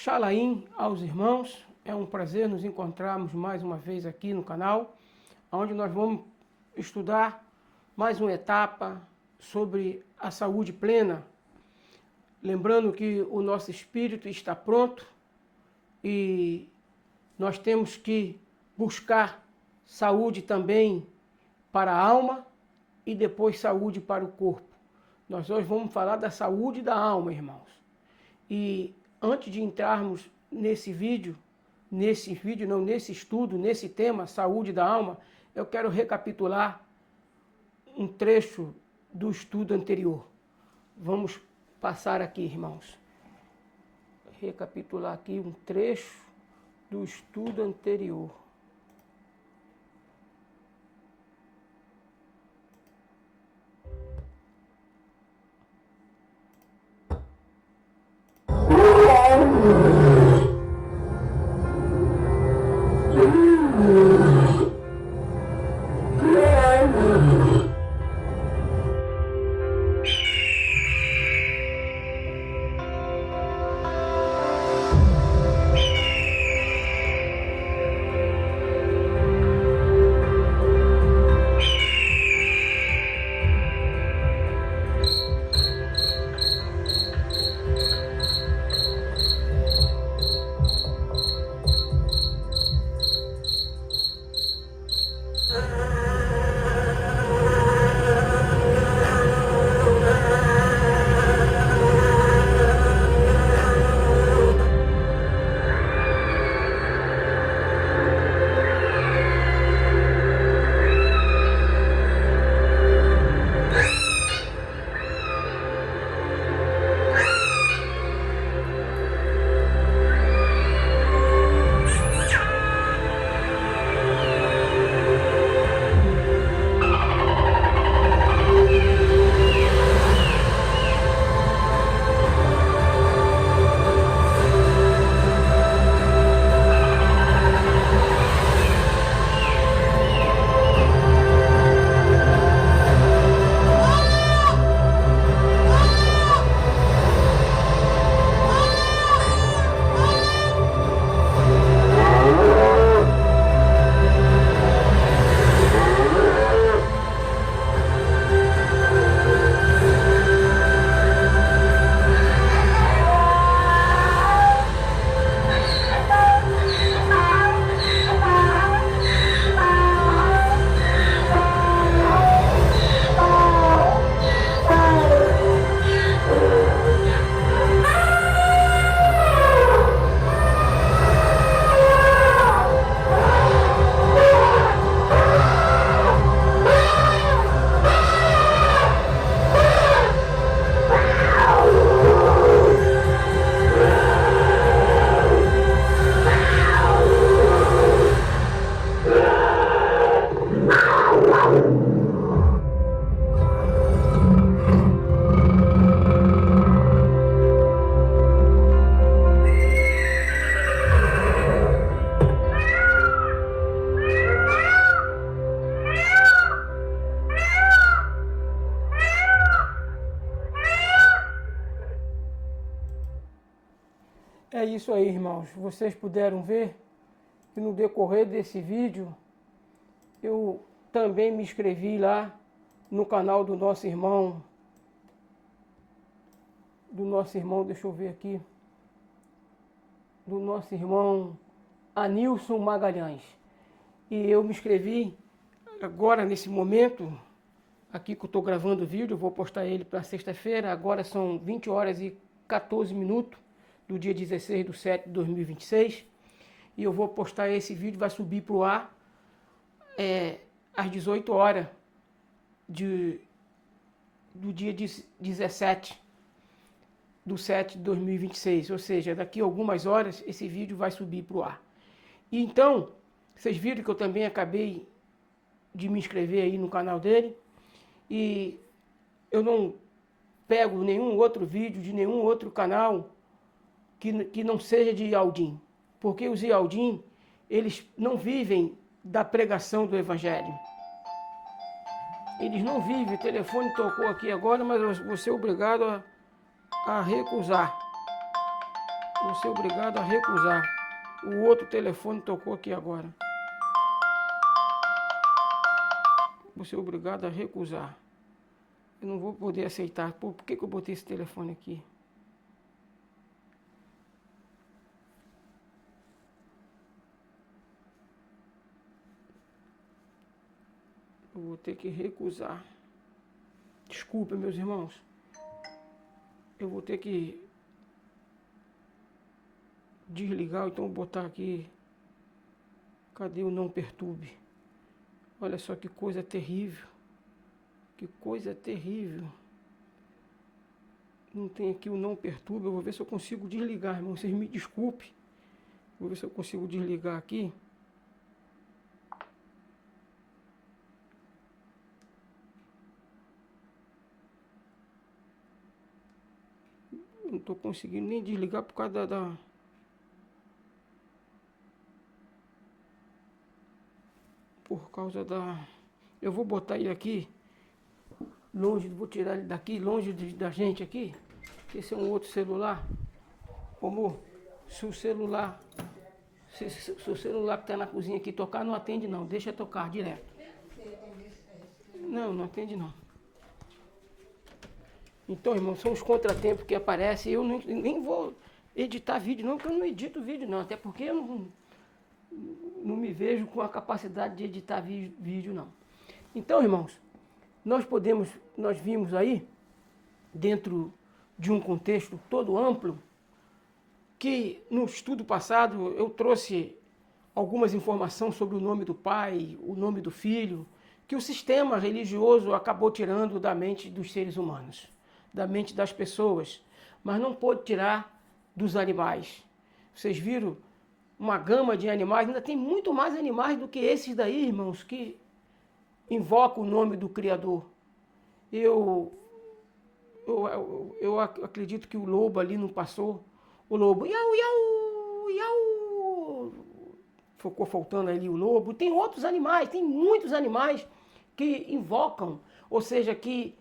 Shalaim aos irmãos, é um prazer nos encontrarmos mais uma vez aqui no canal, onde nós vamos estudar mais uma etapa sobre a saúde plena. Lembrando que o nosso espírito está pronto e nós temos que buscar saúde também para a alma e depois saúde para o corpo. Nós hoje vamos falar da saúde da alma, irmãos. E antes de entrarmos nesse estudo, nesse tema, saúde da alma, eu quero recapitular um trecho do estudo anterior. Vamos passar aqui, irmãos. Recapitular aqui um trecho do estudo anterior. É isso aí, irmãos. Vocês puderam ver que no decorrer desse vídeo eu também me inscrevi lá no canal do nosso irmão, deixa eu ver aqui, do nosso irmão Anilson Magalhães. E eu me inscrevi agora nesse momento, aqui que eu estou gravando o vídeo, eu vou postar ele para sexta-feira, agora são 20 horas e 14 minutos. Do dia 16/7/2026, e eu vou postar esse vídeo, vai subir para o ar às 18 horas do dia 17/7/2026, ou seja, daqui a algumas horas esse vídeo vai subir para o ar. E então, vocês viram que eu também acabei de me inscrever aí no canal dele, e eu não pego nenhum outro vídeo de nenhum outro canal que não seja de Aldim, porque os Aldim, eles não vivem da pregação do Evangelho. Eles não vivem, o telefone tocou aqui agora, mas eu vou ser obrigado a recusar. Vou ser obrigado a recusar. O outro telefone tocou aqui agora. Vou ser obrigado a recusar. Eu não vou poder aceitar. Pô, por que eu botei esse telefone aqui? Eu vou ter que recusar. Desculpa, meus irmãos. Eu vou ter que desligar, então vou botar aqui. Cadê o não perturbe? Olha só que coisa terrível. Que coisa terrível. Não tem aqui o não perturbe. Eu vou ver se eu consigo desligar, irmão. Vocês me desculpem. Vou ver se eu consigo desligar aqui. Não estou conseguindo nem desligar por causa Por causa da... Eu vou botar ele aqui. Longe, vou tirar ele daqui, longe da gente aqui. Esse é um outro celular. Amor, se o celular... Se o celular que está na cozinha aqui tocar, não atende não. Deixa tocar direto. Não atende não. Então, irmão, são os contratempos que aparecem. Eu nem vou editar vídeo não, porque eu não edito vídeo não. Até porque eu não me vejo com a capacidade de editar vídeo não. Então, irmãos, nós vimos aí, dentro de um contexto todo amplo, que no estudo passado eu trouxe algumas informações sobre o nome do Pai, o nome do Filho, que o sistema religioso acabou tirando da mente dos seres humanos, da mente das pessoas, mas não pôde tirar dos animais. Vocês viram uma gama de animais, ainda tem muito mais animais do que esses daí, irmãos, que invocam o nome do Criador. Eu acredito que o lobo ali não passou. O lobo, iau, iau, iau. Ficou faltando ali o lobo. Tem outros animais, tem muitos animais que invocam, ou seja, que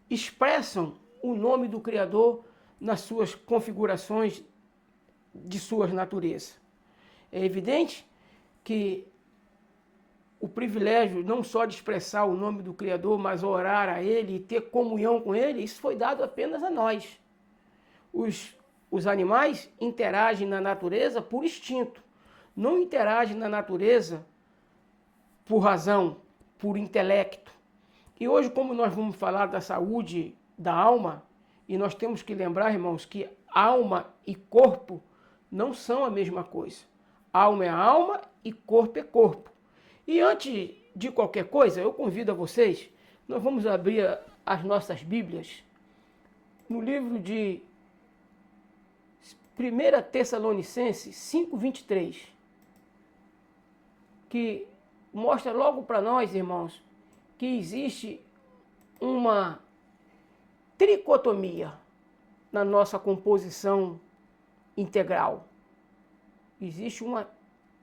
expressam o nome do Criador nas suas configurações de suas naturezas. É evidente que o privilégio não só de expressar o nome do Criador, mas orar a Ele e ter comunhão com Ele, isso foi dado apenas a nós. Os animais interagem na natureza por instinto, não interagem na natureza por razão, por intelecto. E hoje, como nós vamos falar da saúde da alma, e nós temos que lembrar, irmãos, que alma e corpo não são a mesma coisa. Alma é alma e corpo é corpo. E antes de qualquer coisa, eu convido a vocês, nós vamos abrir as nossas Bíblias no livro de 1 Tessalonicenses 5:23, que mostra logo para nós, irmãos, que existe uma tricotomia na nossa composição integral. Existe uma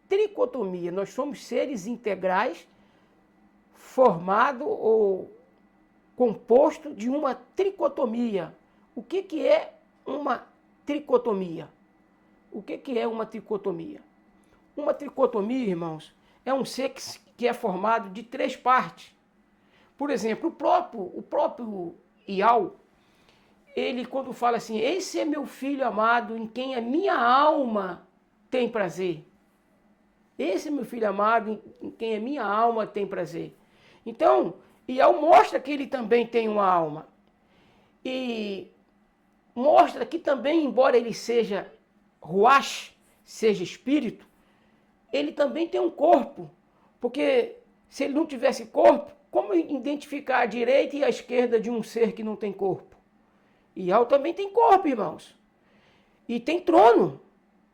tricotomia. Nós somos seres integrais formado ou composto de uma tricotomia. O que é uma tricotomia? O que é uma tricotomia? Uma tricotomia, irmãos, é um ser que é formado de 3 partes. Por exemplo, o próprio Iau, ele quando fala assim, esse é meu filho amado em quem a minha alma tem prazer. Esse é meu filho amado em quem a minha alma tem prazer. Então, Iau mostra que ele também tem uma alma. E mostra que também, embora ele seja ruach, seja espírito, ele também tem um corpo. Porque se ele não tivesse corpo, como identificar a direita e a esquerda de um ser que não tem corpo? Iau também tem corpo, irmãos. E tem trono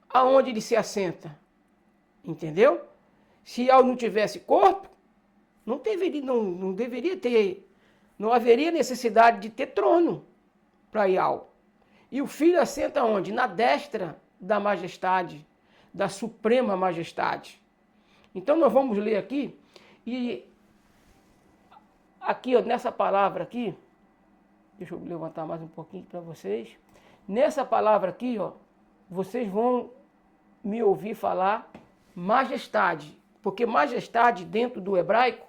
aonde ele se assenta. Entendeu? Se Iau não tivesse corpo, não deveria ter, não haveria necessidade de ter trono para Iau. E o filho assenta onde? Na destra da majestade, da suprema majestade. Então nós vamos ler aqui, e aqui, ó, nessa palavra aqui, deixa eu levantar mais um pouquinho para vocês. Nessa palavra aqui, ó, vocês vão me ouvir falar majestade, porque majestade dentro do hebraico,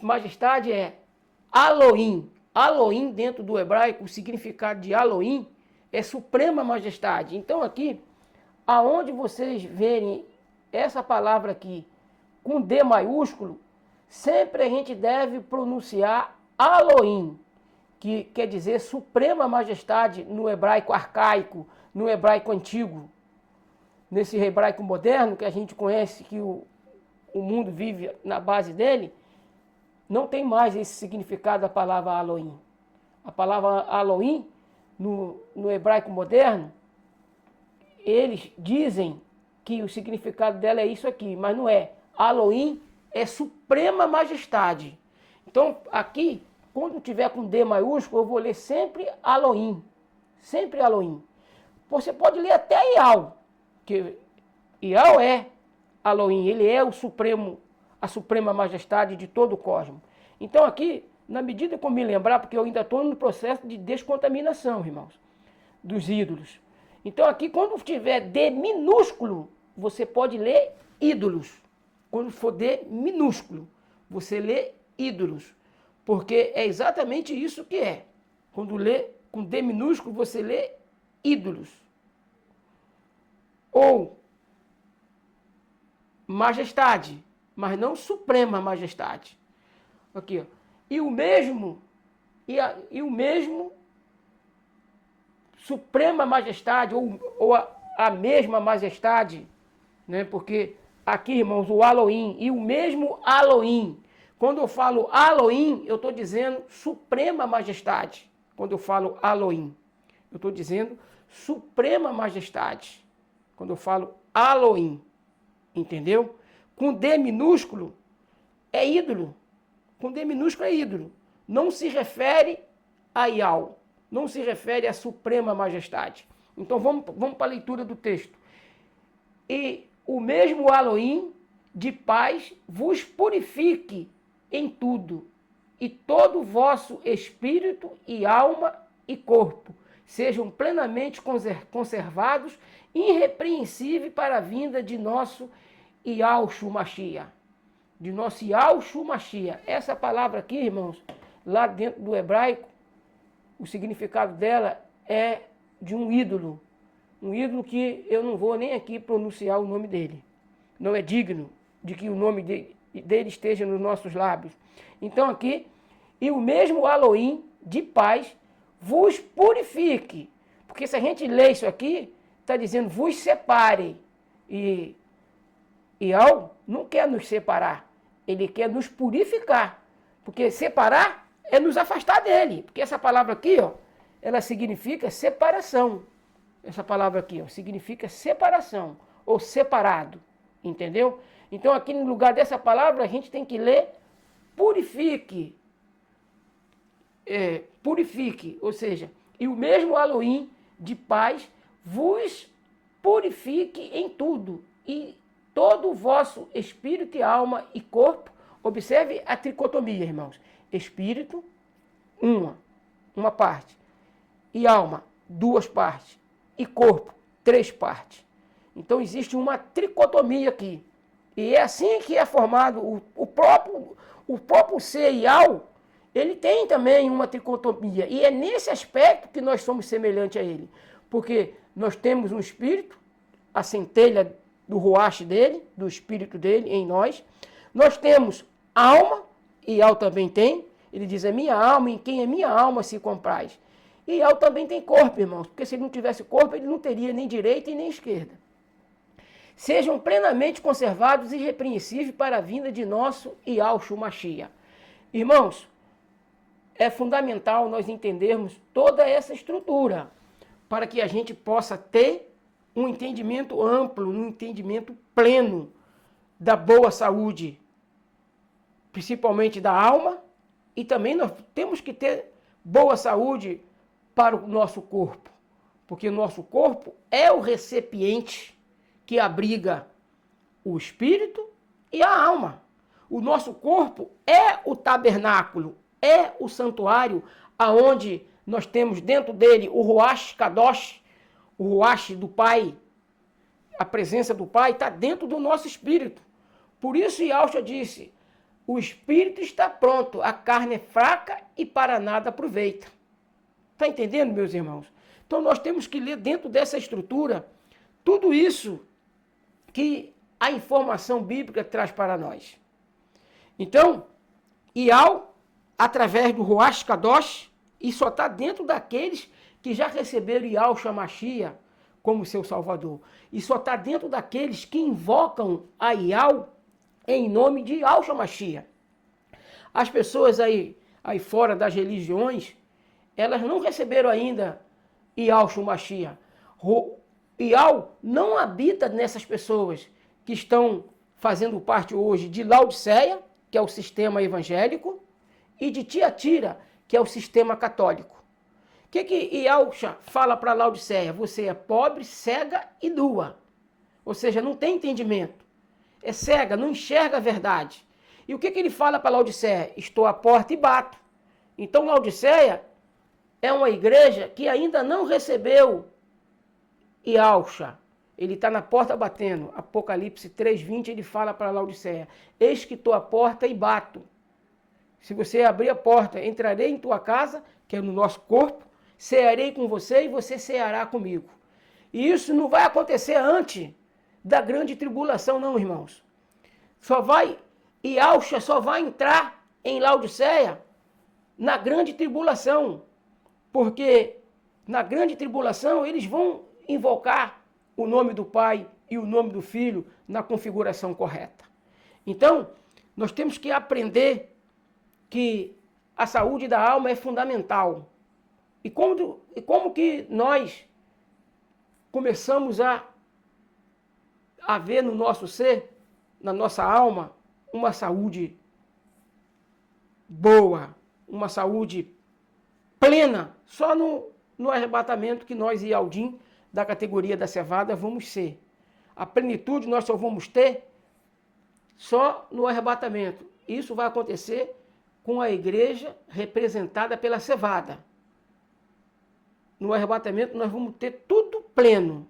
majestade é Elohim. Elohim dentro do hebraico, o significado de Elohim é suprema majestade. Então aqui, aonde vocês verem essa palavra aqui com D maiúsculo, sempre a gente deve pronunciar Elohim, que quer dizer suprema majestade no hebraico arcaico, no hebraico antigo. Nesse hebraico moderno, que a gente conhece, que o mundo vive na base dele, não tem mais esse significado da palavra Elohim. A palavra Elohim, no hebraico moderno, eles dizem que o significado dela é isso aqui, mas não é. Elohim é suprema majestade. Então, aqui, quando tiver com D maiúsculo, eu vou ler sempre Elohim. Sempre Elohim. Você pode ler até Ial, que Ial é Elohim, ele é o supremo, a suprema majestade de todo o cosmos. Então aqui, na medida que eu me lembrar, porque eu ainda estou no processo de descontaminação, irmãos, dos ídolos. Então aqui, quando tiver D minúsculo, você pode ler ídolos. Quando for D minúsculo, você lê ídolos. Porque é exatamente isso que é. Quando lê com D minúsculo, você lê ídolos. Ou majestade, mas não suprema majestade. Aqui, ó. E o mesmo suprema majestade, ou a mesma majestade, né? Porque aqui, irmãos, o Elohim e o mesmo Elohim. Quando eu falo Elohim, eu estou dizendo suprema majestade. Quando eu falo Elohim, eu estou dizendo suprema majestade. Quando eu falo Elohim, entendeu? Com D minúsculo é ídolo. Com D minúsculo é ídolo. Não se refere a Ial. Não se refere à suprema majestade. Então vamos para a leitura do texto. E o mesmo Elohim de paz vos purifique em tudo, e todo o vosso espírito e alma e corpo sejam plenamente conservados, irrepreensíveis para a vinda de nosso Yahshua Mashiach. De nosso Yahshua Mashiach. Essa palavra aqui, irmãos, lá dentro do hebraico, o significado dela é de um ídolo. Um ídolo que eu não vou nem aqui pronunciar o nome dele. Não é digno de que o nome dele esteja nos nossos lábios. Então aqui, e o mesmo Elohim de paz vos purifique. Porque se a gente lê isso aqui, está dizendo vos separe. E Ial não quer nos separar, ele quer nos purificar. Porque separar é nos afastar dele. Porque essa palavra aqui, ó, ela significa separação. Essa palavra aqui, ó, significa separação ou separado. Entendeu? Então aqui no lugar dessa palavra a gente tem que ler purifique. Purifique, ou seja, e o mesmo Elohim de paz vos purifique em tudo, e todo o vosso espírito e alma e corpo. Observe a tricotomia, irmãos. Espírito, uma parte, e alma, duas partes, e corpo, três partes. Então existe uma tricotomia aqui. E é assim que é formado o próprio ser Ial, ele tem também uma tricotomia. E é nesse aspecto que nós somos semelhantes a ele. Porque nós temos um espírito, a centelha do ruach dele, do espírito dele em nós. Nós temos alma, Ial também tem. Ele diz, é minha alma, em quem é minha alma se compraz. E Ial também tem corpo, irmãos. Porque se ele não tivesse corpo, ele não teria nem direita e nem esquerda. Sejam plenamente conservados e irrepreensíveis para a vinda de nosso Yahshua Mashiach. Irmãos, é fundamental nós entendermos toda essa estrutura para que a gente possa ter um entendimento amplo, um entendimento pleno da boa saúde, principalmente da alma, e também nós temos que ter boa saúde para o nosso corpo, porque o nosso corpo é o recipiente que abriga o espírito e a alma. O nosso corpo é o tabernáculo, é o santuário, aonde nós temos dentro dele o Ruach Kadosh, O ruach do Pai, a presença do Pai está dentro do nosso espírito. Por isso Yahshua disse, o espírito está pronto, a carne é fraca e para nada aproveita. Está entendendo, meus irmãos? Então nós temos que ler dentro dessa estrutura tudo isso que a informação bíblica traz para nós. Então, Ial, através do Ruach Kadosh, e só está dentro daqueles que já receberam Yahshua Mashiach como seu Salvador. E só está dentro daqueles que invocam a Ial em nome de Yahshua Mashiach. As pessoas aí fora das religiões, elas não receberam ainda Yahshua Mashiach. Ial não habita nessas pessoas que estão fazendo parte hoje de Laodiceia, que é o sistema evangélico, e de Tiatira, que é o sistema católico. O que Yahshua fala para Laodiceia? Você é pobre, cega e nua. Ou seja, não tem entendimento. É cega, não enxerga a verdade. E o que ele fala para Laodiceia? Estou à porta e bato. Então Laodiceia é uma igreja que ainda não recebeu Yahshua. Ele está na porta batendo. Apocalipse 3:20 ele fala para Laodiceia, eis que estou à porta e bato. Se você abrir a porta, entrarei em tua casa, que é no nosso corpo, cearei com você e você ceará comigo. E isso não vai acontecer antes da grande tribulação, não, irmãos. Yahshua só vai entrar em Laodiceia na grande tribulação. Porque na grande tribulação eles vão invocar o nome do Pai e o nome do Filho na configuração correta. Então, nós temos que aprender que a saúde da alma é fundamental. E como que nós começamos a ver no nosso ser, na nossa alma, uma saúde boa, uma saúde plena, só no arrebatamento que nós e Aldim, da categoria da cevada, vamos ser. A plenitude nós só vamos ter só no arrebatamento. Isso vai acontecer com a igreja representada pela cevada. No arrebatamento nós vamos ter tudo pleno.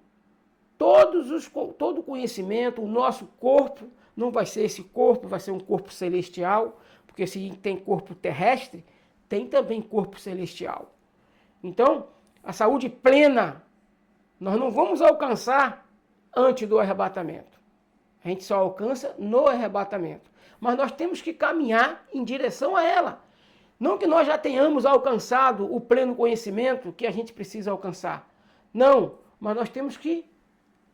Todo o conhecimento, o nosso corpo, não vai ser esse corpo, vai ser um corpo celestial, porque se tem corpo terrestre, tem também corpo celestial. Então, a saúde plena, nós não vamos alcançar antes do arrebatamento. A gente só alcança no arrebatamento. Mas nós temos que caminhar em direção a ela. Não que nós já tenhamos alcançado o pleno conhecimento que a gente precisa alcançar. Não, mas nós temos que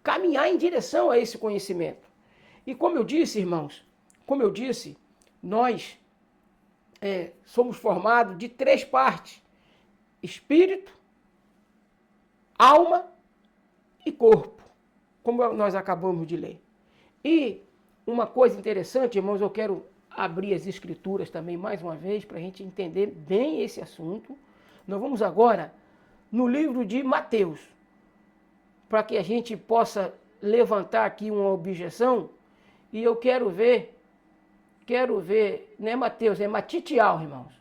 caminhar em direção a esse conhecimento. E como eu disse, irmãos, nós somos formados de 3 partes: espírito, alma e corpo, como nós acabamos de ler. E uma coisa interessante, irmãos, eu quero abrir as escrituras também mais uma vez para a gente entender bem esse assunto. Nós vamos agora no livro de Mateus, para que a gente possa levantar aqui uma objeção. E eu quero ver, não é Mateus, é Matitial, irmãos.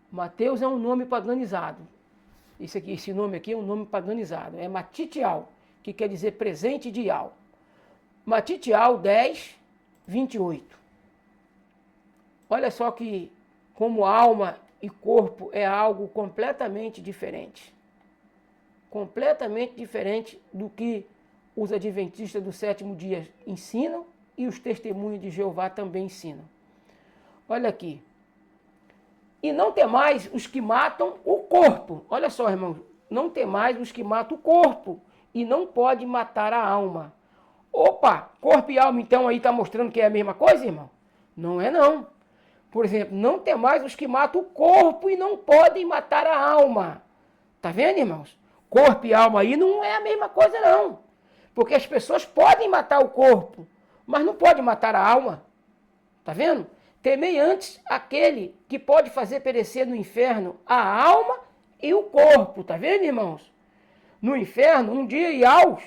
Mateus é um nome paganizado. Esse nome aqui é um nome paganizado. É Matitial, que quer dizer presente de Ial. Matitial 10:28. Olha só que como alma e corpo é algo completamente diferente. Completamente diferente do que os adventistas do 7º dia ensinam e os testemunhos de Jeová também ensinam. Olha aqui. E não temais os que matam o corpo. Olha só, irmãos. Não temais os que matam o corpo e não pode matar a alma. Opa, corpo e alma então aí está mostrando que é a mesma coisa, irmão? Não é não. Por exemplo, não temais os que matam o corpo e não podem matar a alma. Tá vendo, irmãos? Corpo e alma aí não é a mesma coisa não. Porque as pessoas podem matar o corpo, mas não podem matar a alma. Tá vendo? Temei antes aquele que pode fazer perecer no inferno a alma e o corpo. Tá vendo, irmãos? No inferno, um dia Ial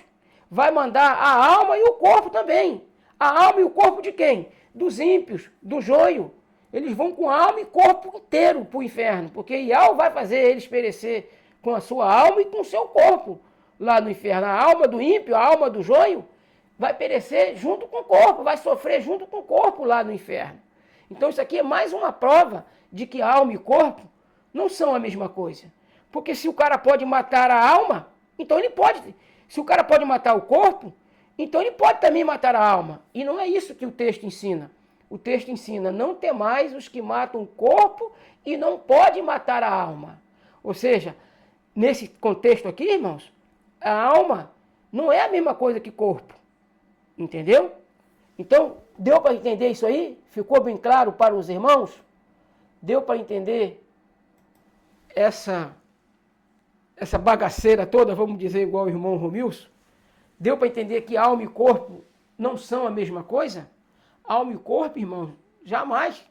vai mandar a alma e o corpo também. A alma e o corpo de quem? Dos ímpios, do joio. Eles vão com alma e corpo inteiro para o inferno, porque Ial vai fazer eles perecer com a sua alma e com o seu corpo lá no inferno. A alma do ímpio, a alma do joio, vai perecer junto com o corpo, vai sofrer junto com o corpo lá no inferno. Então isso aqui é mais uma prova de que alma e corpo não são a mesma coisa. Porque se o cara pode matar a alma, então ele pode. Se o cara pode matar o corpo, então ele pode também matar a alma. E não é isso que o texto ensina. O texto ensina, não temais os que matam o corpo e não pode matar a alma. Ou seja, nesse contexto aqui, irmãos, a alma não é a mesma coisa que corpo. Entendeu? Então, deu para entender isso aí? Ficou bem claro para os irmãos? Deu para entender essa bagaceira toda, vamos dizer, igual o irmão Romilson? Deu para entender que alma e corpo não são a mesma coisa? Alma e corpo, irmãos, jamais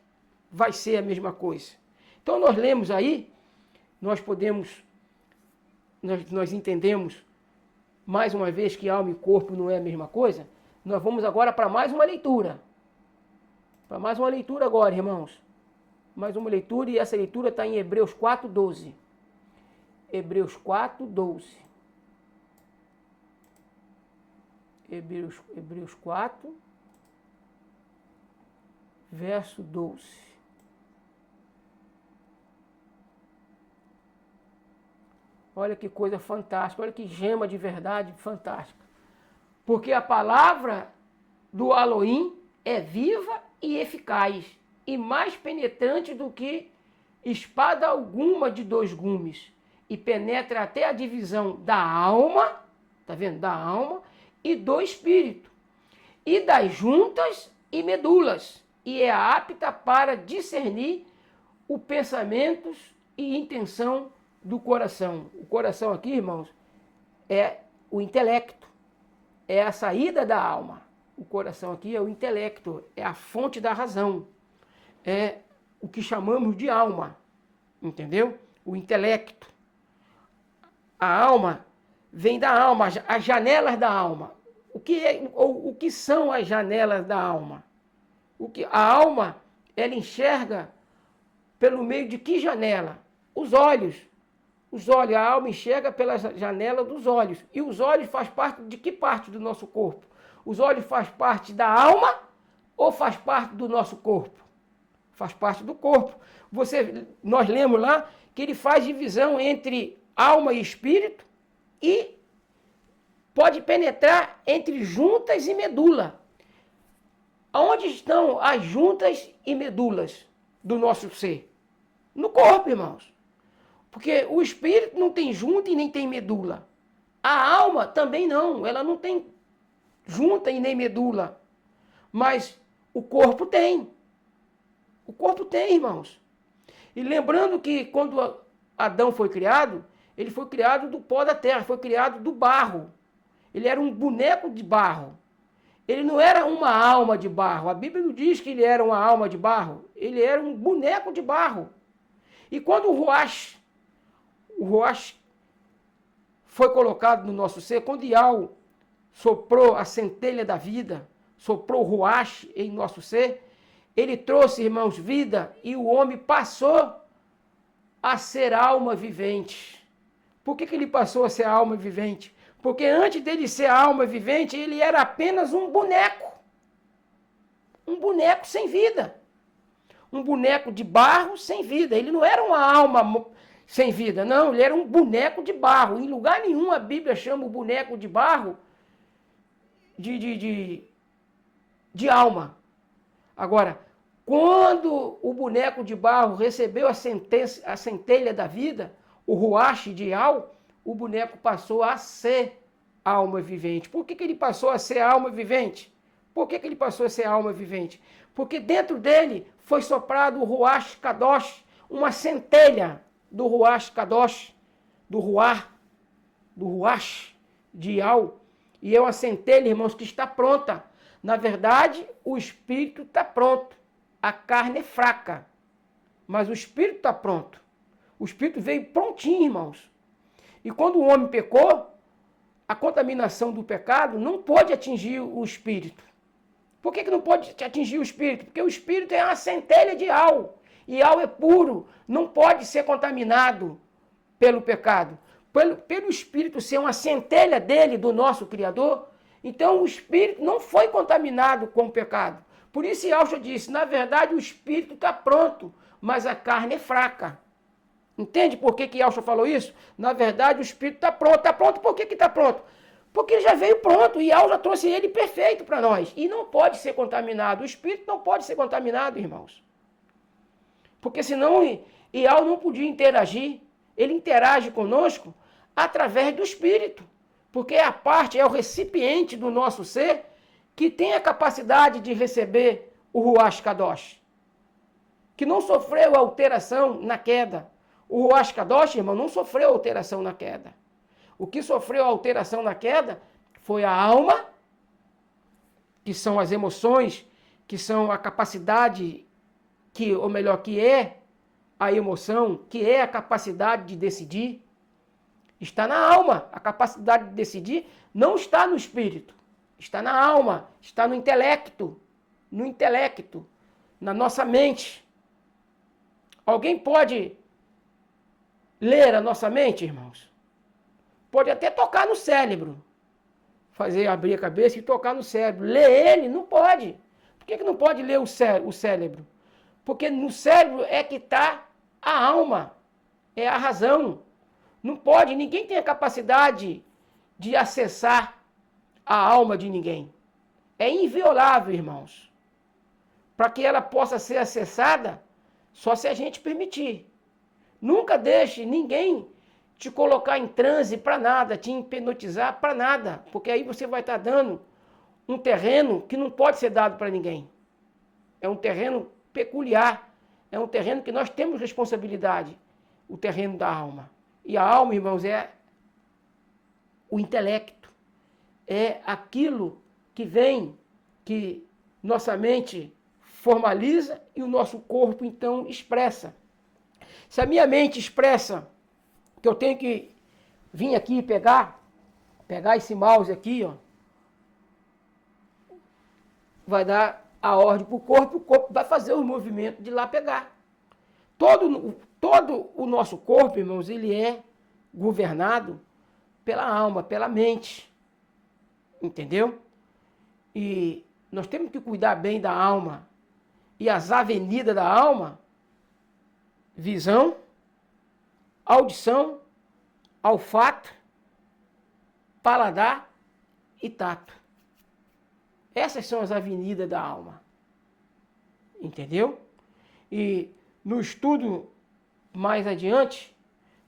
vai ser a mesma coisa. Então nós lemos aí, nós entendemos mais uma vez que alma e corpo não é a mesma coisa. Nós vamos agora para mais uma leitura. Para mais uma leitura agora, irmãos. Mais uma leitura, e essa leitura está em Hebreus 4:12. Hebreus 4:12. Hebreus 4, verso 12. Olha que coisa fantástica, olha que gema de verdade fantástica. Porque a palavra do Elohim é viva e eficaz, e mais penetrante do que espada alguma de 2 gumes, e penetra até a divisão da alma, tá vendo? Da alma e do espírito, e das juntas e medulas, e é apta para discernir os pensamentos e intenção do coração. O coração aqui, irmãos, é o intelecto, é a saída da alma. O coração aqui é o intelecto, é a fonte da razão, é o que chamamos de alma, entendeu? O intelecto. A alma vem da alma, as janelas da alma. O que são as janelas da alma? A alma, ela enxerga pelo meio de que janela? Os olhos. Os olhos, a alma enxerga pela janela dos olhos. E os olhos faz parte de que parte do nosso corpo? Os olhos faz parte da alma ou faz parte do nosso corpo? Faz parte do corpo. Nós lemos lá que ele faz divisão entre alma e espírito e pode penetrar entre juntas e medula. Aonde estão as juntas e medulas do nosso ser? No corpo, irmãos. Porque o espírito não tem junta e nem tem medula. A alma também não, ela não tem junta e nem medula. Mas o corpo tem. O corpo tem, irmãos. E lembrando que quando Adão foi criado, ele foi criado do pó da terra, foi criado do barro. Ele era um boneco de barro. Ele não era uma alma de barro. A Bíblia não diz que ele era uma alma de barro. Ele era um boneco de barro. E quando o Ruach foi colocado no nosso ser, quando Iau soprou a centelha da vida, soprou o Ruach em nosso ser, ele trouxe, irmãos, vida, e o homem passou a ser alma vivente. Por que ele passou a ser alma vivente? Porque antes dele ser alma vivente, ele era apenas um boneco. Um boneco sem vida. Um boneco de barro sem vida. Ele não era uma alma sem vida, não. Ele era um boneco de barro. Em lugar nenhum a Bíblia chama o boneco de barro de alma. Agora, quando o boneco de barro recebeu a centelha da vida, o Ruach de Iau, o boneco passou a ser alma vivente. Por que ele passou a ser alma vivente? Por que ele passou a ser alma vivente? Porque dentro dele foi soprado o Ruach Kadosh, uma centelha do Ruach Kadosh, do Ruach de Iau. E é uma centelha, irmãos, que está pronta. Na verdade, o espírito está pronto. A carne é fraca, mas o espírito está pronto. O espírito veio prontinho, irmãos. E quando o homem pecou, a contaminação do pecado não pode atingir o espírito. Por que não pode atingir o espírito? Porque o espírito é uma centelha de Iau. E Iau é puro, não pode ser contaminado pelo pecado? Pelo Espírito ser uma centelha dele, do nosso Criador. Então o Espírito não foi contaminado com o pecado. Por isso Yahshua disse, na verdade o Espírito está pronto, mas a carne é fraca. Entende por que Yahshua falou isso? Na verdade o Espírito está pronto. Está pronto por que está pronto? Porque ele já veio pronto e Yahshua trouxe ele perfeito para nós. E não pode ser contaminado. O Espírito não pode ser contaminado, irmãos. Porque senão Yahshua não podia interagir. Ele interage conosco através do Espírito. Porque é a parte, é o recipiente do nosso ser que tem a capacidade de receber o Ruach Kadosh. Que não sofreu alteração na queda. O Ruach Kadosh, irmão, não sofreu alteração na queda. O que sofreu alteração na queda foi a alma, que são as emoções, que são a capacidade, ou melhor, que é a emoção, que é a capacidade de decidir. Está na alma. A capacidade de decidir não está no espírito. Está na alma, está no intelecto, na nossa mente. Alguém pode ler a nossa mente, irmãos? Pode até tocar no cérebro. Abrir a cabeça e tocar no cérebro. Ler ele? Não pode. Por que não pode ler o cérebro? Porque no cérebro é que está a alma. É a razão. Não pode. Ninguém tem a capacidade de acessar a alma de ninguém. É inviolável, irmãos. Para que ela possa ser acessada, só se a gente permitir. Nunca deixe ninguém te colocar em transe para nada, te hipnotizar para nada, porque aí você vai estar dando um terreno que não pode ser dado para ninguém. É um terreno peculiar, é um terreno que nós temos responsabilidade, o terreno da alma. E a alma, irmãos, é o intelecto, é aquilo que vem, que nossa mente formaliza e o nosso corpo, então, expressa. Se a minha mente expressa que eu tenho que vir aqui e pegar esse mouse aqui, ó, vai dar a ordem para o corpo vai fazer o movimento de lá pegar. Todo o nosso corpo, irmãos, ele é governado pela alma, pela mente. Entendeu? E nós temos que cuidar bem da alma. E as avenidas da alma, visão, audição, olfato, paladar e tato. Essas são as avenidas da alma. Entendeu? E no estudo mais adiante,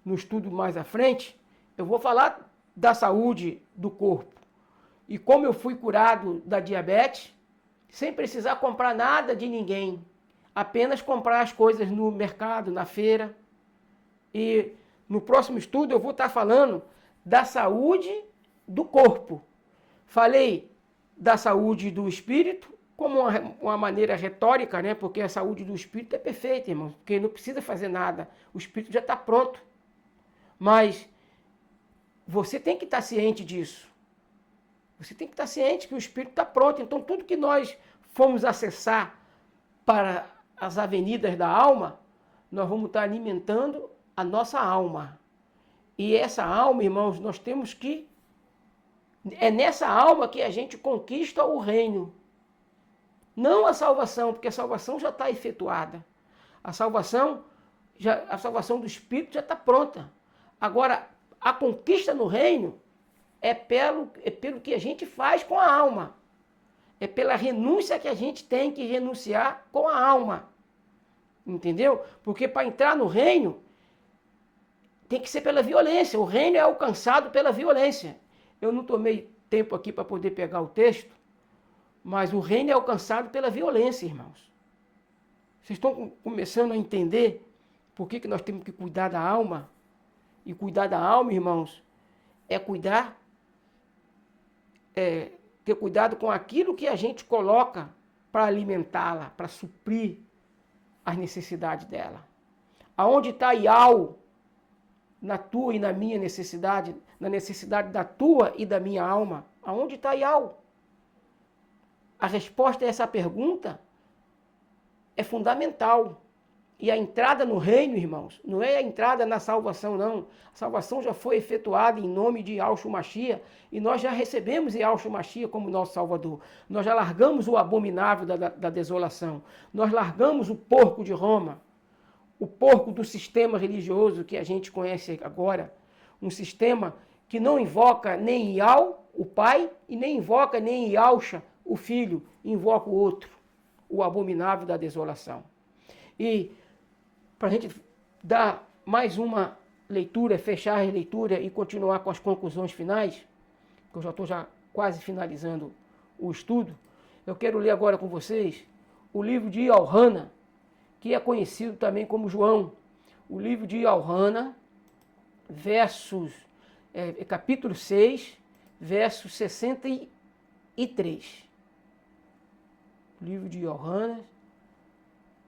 no estudo mais à frente, eu vou falar da saúde do corpo. E como eu fui curado da diabetes, sem precisar comprar nada de ninguém. Apenas comprar as coisas no mercado, na feira. E no próximo estudo eu vou estar falando da saúde do corpo. Falei da saúde do espírito como uma maneira retórica, né? Porque a saúde do espírito é perfeita, irmão. Porque não precisa fazer nada. O espírito já está pronto. Mas você tem que estar ciente disso. Você tem que estar ciente que o espírito está pronto. Então tudo que nós fomos acessar para as avenidas da alma, nós vamos estar alimentando a nossa alma. E essa alma, irmãos, nós temos que... É nessa alma que a gente conquista o reino. Não a salvação, porque a salvação já está efetuada. A salvação do espírito já está pronta. Agora, a conquista no reino é pelo que a gente faz com a alma. É pela renúncia que a gente tem que renunciar com a alma. Entendeu? Porque para entrar no reino, tem que ser pela violência. O reino é alcançado pela violência. Eu não tomei tempo aqui para poder pegar o texto, mas o reino é alcançado pela violência, irmãos. Vocês estão começando a entender por que nós temos que cuidar da alma? E cuidar da alma, irmãos, é ter cuidado com aquilo que a gente coloca para alimentá-la, para suprir as necessidades dela. Aonde está Yahweh na tua e na minha necessidade, na necessidade da tua e da minha alma? Aonde está Yahweh? A resposta a essa pergunta é fundamental. E a entrada no reino, irmãos, não é a entrada na salvação, não. A salvação já foi efetuada em nome de Yahshua Mashiach e nós já recebemos Yahshua Mashiach como nosso Salvador. Nós já largamos o abominável da desolação. Nós largamos o porco de Roma, o porco do sistema religioso que a gente conhece agora. Um sistema que não invoca nem Yahweh, o Pai, e nem invoca nem Yahshua, o Filho, invoca o outro, o abominável da desolação. E para a gente dar mais uma leitura, fechar a leitura e continuar com as conclusões finais, que eu já estou quase finalizando o estudo, eu quero ler agora com vocês o livro de Yohana, que é conhecido também como João. O livro de Yohana, capítulo 6, verso 63. O livro de Yohana,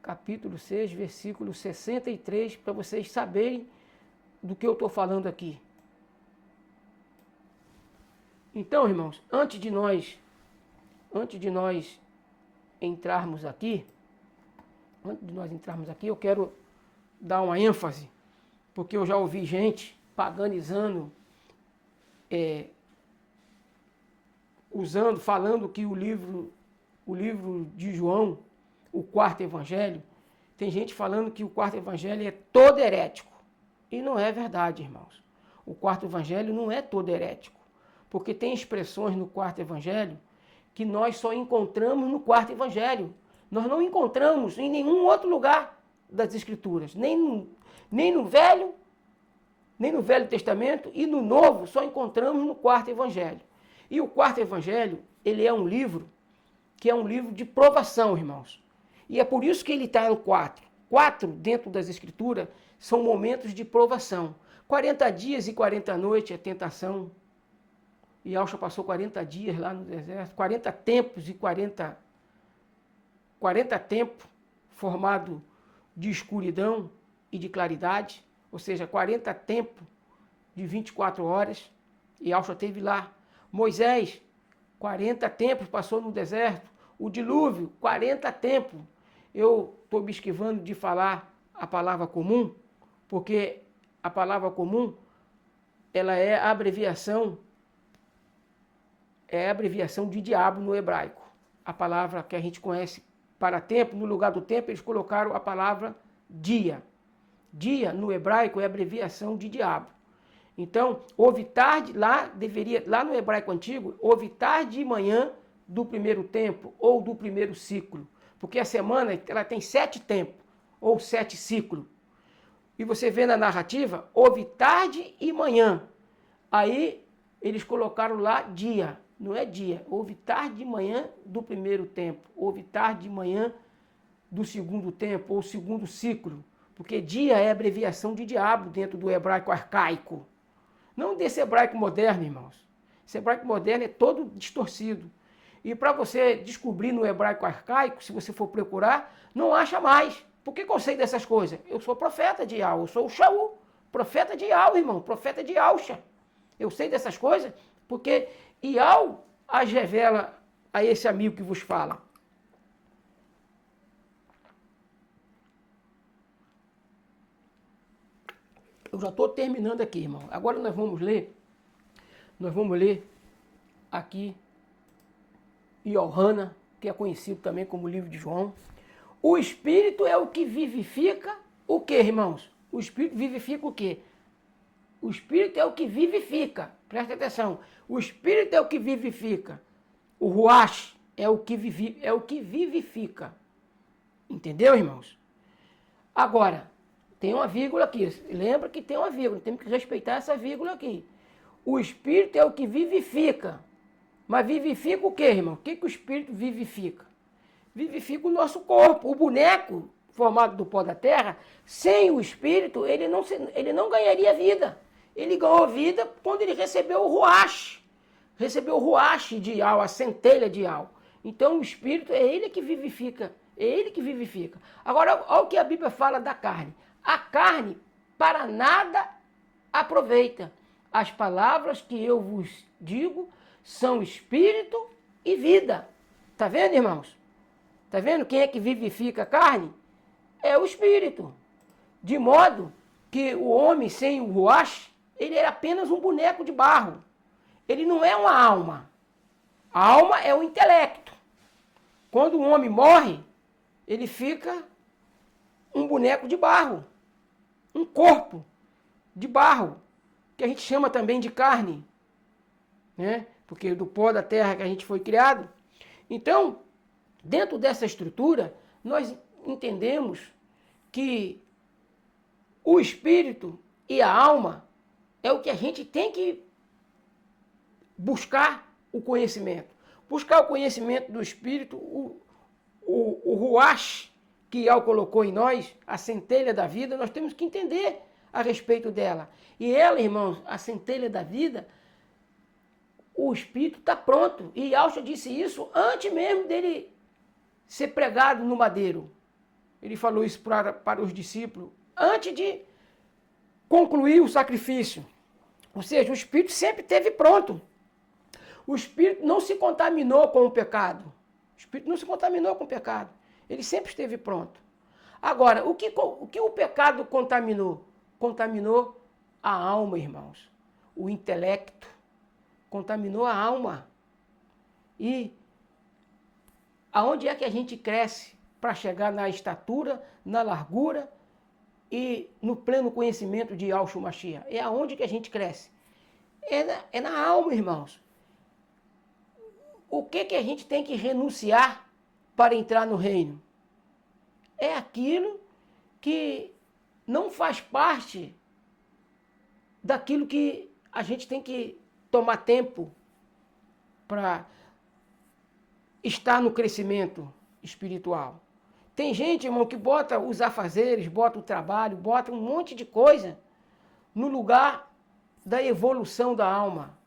capítulo 6, versículo 63, para vocês saberem do que eu estou falando aqui. Então, irmãos, antes de nós entrarmos aqui, eu quero dar uma ênfase, porque eu já ouvi gente paganizando, falando que o livro de João, o quarto evangelho, tem gente falando que o quarto evangelho é todo herético. E não é verdade, irmãos. O quarto evangelho não é todo herético. Porque tem expressões no quarto evangelho que nós só encontramos no quarto evangelho. Nós não encontramos em nenhum outro lugar das Escrituras. Nem no Velho Testamento e no Novo só encontramos no quarto evangelho. E o quarto evangelho, ele é um livro que é um livro de provação, irmãos. E é por isso que ele está no 4. 4, dentro das Escrituras, são momentos de provação. 40 dias e 40 noites é tentação. E Yahshua passou 40 dias lá no deserto, 40 tempos e 40 tempos formado de escuridão e de claridade, ou seja, 40 tempos de 24 horas. E Yahshua esteve lá. Moisés, 40 tempos passou no deserto. O dilúvio, 40 tempos. Eu estou me esquivando de falar a palavra comum, porque a palavra comum, ela é a abreviação de diabo no hebraico. A palavra que a gente conhece para tempo, no lugar do tempo, eles colocaram a palavra dia. Dia, no hebraico, é a abreviação de diabo. Então, houve tarde, lá no hebraico antigo, houve tarde e manhã do primeiro tempo ou do primeiro ciclo. Porque a semana ela tem 7 tempos, ou 7 ciclos. E você vê na narrativa, houve tarde e manhã. Aí eles colocaram lá dia, não é dia. Houve tarde e manhã do primeiro tempo, houve tarde e manhã do segundo tempo, ou segundo ciclo. Porque dia é abreviação de diabo dentro do hebraico arcaico. Não desse hebraico moderno, irmãos. Esse hebraico moderno é todo distorcido. E para você descobrir no hebraico arcaico, se você for procurar, não acha mais. Por que eu sei dessas coisas? Eu sou profeta de Yahweh, eu sou o Shaul, profeta de Yahweh, irmão, profeta de Yahshua. Eu sei dessas coisas porque Yahweh as revela a esse amigo que vos fala. Eu já estou terminando aqui, irmão. Agora nós vamos ler aqui Yohana, que é conhecido também como livro de João. O Espírito é o que vivifica o quê, irmãos? O Espírito vivifica o quê? O Espírito é o que vivifica. Presta atenção. O Espírito é o que vivifica. O Ruach é o que vivifica. Entendeu, irmãos? Agora, tem uma vírgula aqui. Lembra que tem uma vírgula. Temos que respeitar essa vírgula aqui. O Espírito é o que vivifica. Mas vivifica o quê, irmão? O que o Espírito vivifica? Vivifica o nosso corpo. O boneco formado do pó da terra, sem o Espírito, ele não ganharia vida. Ele ganhou vida quando ele recebeu o Ruach. Recebeu o Ruach de Yahweh, a centelha de Yahweh. Então o Espírito é ele que vivifica. É ele que vivifica. Agora, olha o que a Bíblia fala da carne. A carne para nada aproveita. As palavras que eu vos digo são espírito e vida. Está vendo, irmãos? Está vendo quem é que vivifica a carne? é o espírito. De modo que o homem sem o ruach, ele era apenas um boneco de barro. Ele não é uma alma. A alma é o intelecto. Quando o homem morre, ele fica um boneco de barro. Um corpo de barro, que a gente chama também de carne, né? Porque do pó da terra que a gente foi criado. Então, dentro dessa estrutura, nós entendemos que o espírito e a alma é o que a gente tem que buscar o conhecimento. Buscar o conhecimento do espírito, o ruach que Al colocou em nós, a centelha da vida, nós temos que entender a respeito dela. E ela, irmãos, a centelha da vida, o espírito está pronto. E Al disse isso antes mesmo dele ser pregado no madeiro. Ele falou isso para os discípulos antes de concluir o sacrifício. Ou seja, o espírito sempre esteve pronto. O espírito não se contaminou com o pecado. O espírito não se contaminou com o pecado. Ele sempre esteve pronto. Agora, o que o pecado contaminou? Contaminou a alma, irmãos. O intelecto. Contaminou a alma. E aonde é que a gente cresce para chegar na estatura, na largura e no pleno conhecimento de Yahshua Mashiach? É aonde que a gente cresce? É na alma, irmãos. O que a gente tem que renunciar para entrar no reino? É aquilo que não faz parte daquilo que a gente tem que tomar tempo para estar no crescimento espiritual. Tem gente, irmão, que bota os afazeres, bota o trabalho, bota um monte de coisa no lugar da evolução da alma.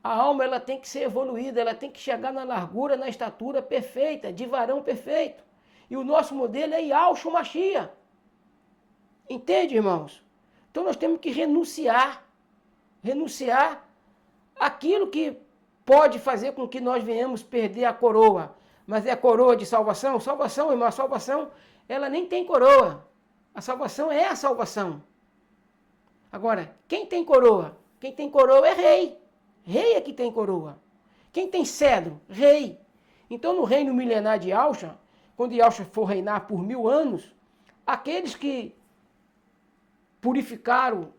A alma ela tem que ser evoluída, ela tem que chegar na largura, na estatura perfeita, de varão perfeito. E o nosso modelo é Yahshua Mashiach. Entende, irmãos? Então nós temos que renunciar aquilo que pode fazer com que nós venhamos perder a coroa. Mas é a coroa de salvação? Salvação, irmão, a salvação, ela nem tem coroa. A salvação é a salvação. Agora, quem tem coroa? Quem tem coroa é rei. Rei é que tem coroa. Quem tem cedro? Rei. Então, no reino milenar de Yahshua, quando Yahshua for reinar por 1000 anos, aqueles que purificaram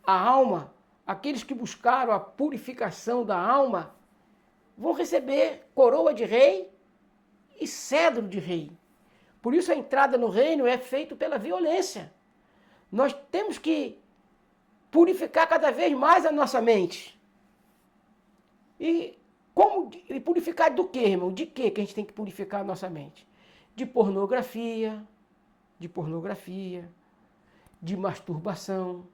a alma, aqueles que buscaram a purificação da alma, vão receber coroa de rei e cedro de rei. Por isso a entrada no reino é feita pela violência. Nós temos que purificar cada vez mais a nossa mente. E purificar do quê, irmão? De quê que a gente tem que purificar a nossa mente? De pornografia, de masturbação,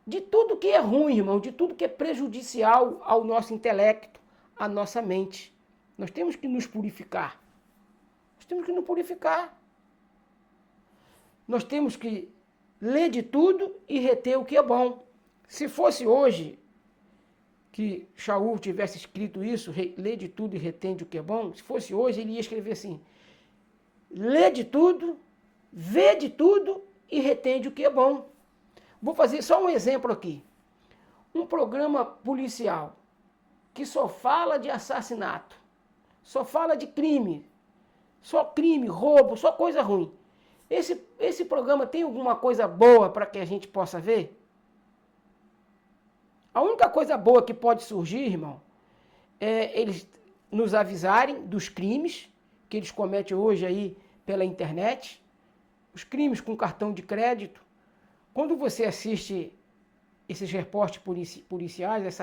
de tudo que é ruim, irmão, de tudo que é prejudicial ao nosso intelecto, à nossa mente. Nós temos que nos purificar. Nós temos que nos purificar. Nós temos que ler de tudo e reter o que é bom. Se fosse hoje que Shaul tivesse escrito isso, lê de tudo e retende o que é bom, se fosse hoje ele ia escrever assim, lê de tudo, vê de tudo e retende o que é bom. Vou fazer só um exemplo aqui. Um programa policial que só fala de assassinato, só fala de crime, roubo, só coisa ruim. Esse programa tem alguma coisa boa para que a gente possa ver? A única coisa boa que pode surgir, irmão, é eles nos avisarem dos crimes que eles cometem hoje aí pela internet, os crimes com cartão de crédito. Quando você assiste esses reportes policiais,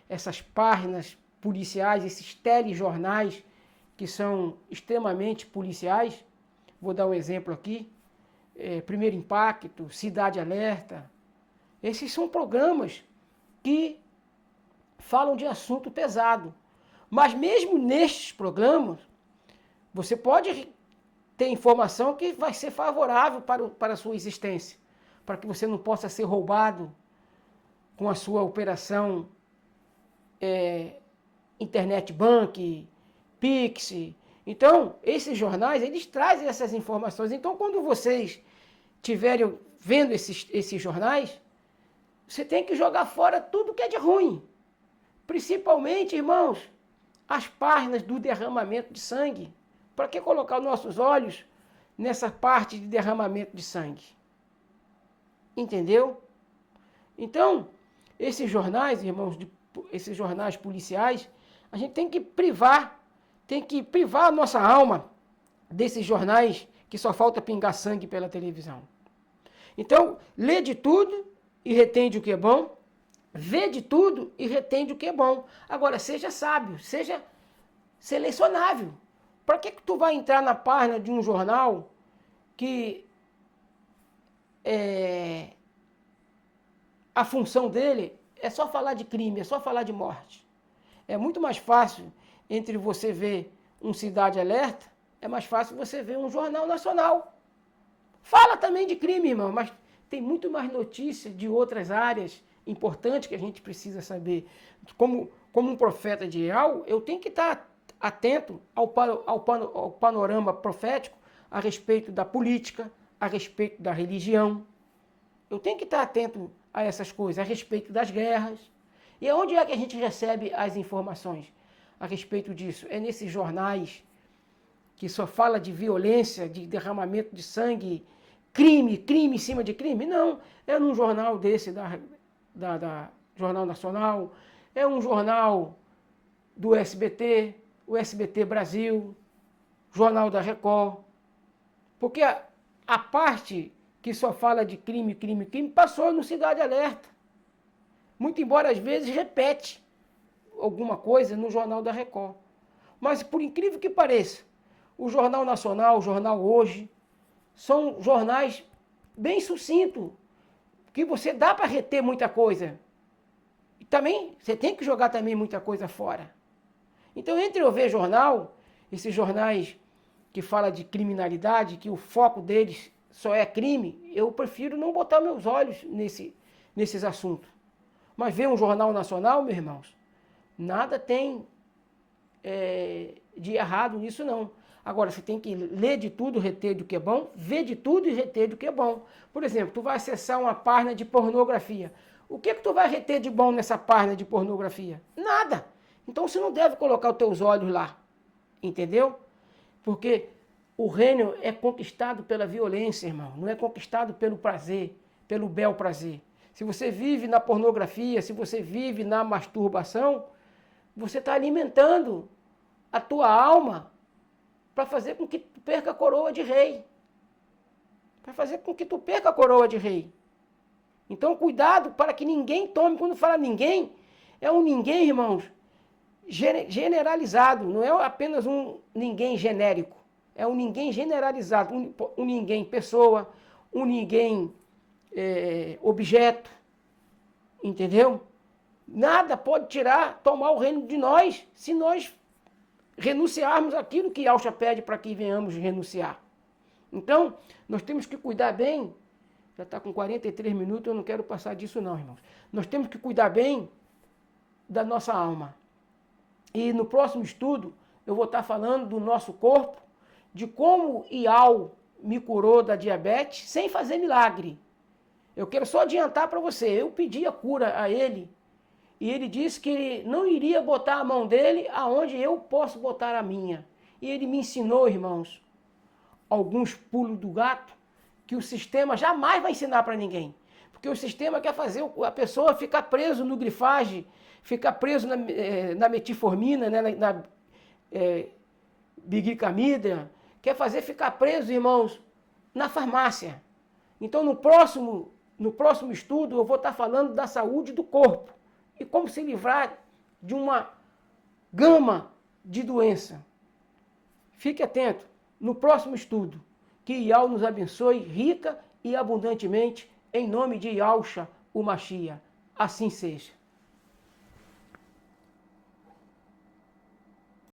essas páginas policiais, esses telejornais que são extremamente policiais, vou dar um exemplo aqui, Primeiro Impacto, Cidade Alerta, esses são programas que falam de assunto pesado. Mas mesmo nestes programas, você pode ter informação que vai ser favorável para a sua existência, para que você não possa ser roubado com a sua operação Internet Bank, Pix, Então, esses jornais, eles trazem essas informações. Então, quando vocês estiverem vendo esses jornais, você tem que jogar fora tudo que é de ruim. Principalmente, irmãos, as páginas do derramamento de sangue. Para que colocar os nossos olhos nessa parte de derramamento de sangue? Entendeu? Então, esses jornais, irmãos, esses jornais policiais, a gente tem que privar a nossa alma desses jornais que só falta pingar sangue pela televisão. Então, lê de tudo e retende o que é bom, vê de tudo e retende o que é bom. Agora, seja sábio, seja selecionável. Para que tu vai entrar na página de um jornal que a função dele é só falar de crime, é só falar de morte? É muito mais fácil entre você ver um Cidade Alerta, é mais fácil você ver um jornal nacional. Fala também de crime, irmão, mas tem muito mais notícias de outras áreas importantes que a gente precisa saber. Como um profeta de real, eu tenho que estar atento ao panorama profético a respeito da política, a respeito da religião. Eu tenho que estar atento a essas coisas, a respeito das guerras. E onde é que a gente recebe as informações a respeito disso? É nesses jornais que só fala de violência, de derramamento de sangue, crime em cima de crime? Não, é num jornal desse, da Jornal Nacional, é um jornal do SBT, o SBT Brasil, Jornal da Record. Porque a parte que só fala de crime passou no Cidade Alerta. Muito embora às vezes repete alguma coisa no Jornal da Record. Mas por incrível que pareça, o Jornal Nacional, o Jornal Hoje, são jornais bem sucintos, que você dá para reter muita coisa. E também, você tem que jogar também muita coisa fora. Então, entre eu ver jornal, esses jornais que falam de criminalidade, que o foco deles só é crime, eu prefiro não botar meus olhos nesses assuntos. Mas ver um jornal nacional, meus irmãos, nada tem de errado nisso não. Agora, você tem que ler de tudo, reter do que é bom, ver de tudo e reter do que é bom. Por exemplo, tu vai acessar uma página de pornografia. O que tu vai reter de bom nessa página de pornografia? Nada. Então você não deve colocar os teus olhos lá. Entendeu? Porque o reino é conquistado pela violência, irmão. Não é conquistado pelo prazer, pelo bel prazer. Se você vive na pornografia, se você vive na masturbação, você está alimentando a tua alma para fazer com que tu perca a coroa de rei. Para fazer com que tu perca a coroa de rei. Então, cuidado para que ninguém tome. Quando fala ninguém, é um ninguém, irmãos, generalizado. Não é apenas um ninguém genérico. É um ninguém generalizado. Um ninguém pessoa, um ninguém objeto. Entendeu? Nada pode tomar o reino de nós, se nós renunciarmos aquilo que Yahshua pede para que venhamos renunciar. Então, nós temos que cuidar bem. Já está com 43 minutos, eu não quero passar disso não, irmãos. Nós temos que cuidar bem da nossa alma. E no próximo estudo, eu vou estar falando do nosso corpo, de como Ial me curou da diabetes sem fazer milagre. Eu quero só adiantar para você, eu pedi a cura a ele, e ele disse que ele não iria botar a mão dele aonde eu posso botar a minha. E ele me ensinou, irmãos, alguns pulos do gato, que o sistema jamais vai ensinar para ninguém. Porque o sistema quer fazer a pessoa ficar preso no grifage, ficar preso na metformina, né, na bigicamida, quer fazer ficar preso, irmãos, na farmácia. Então, no próximo estudo, eu vou estar falando da saúde do corpo e como se livrar de uma gama de doença. Fique atento no próximo estudo. Que Ial nos abençoe rica e abundantemente, em nome de Yahshua, o Mashiach. Assim seja.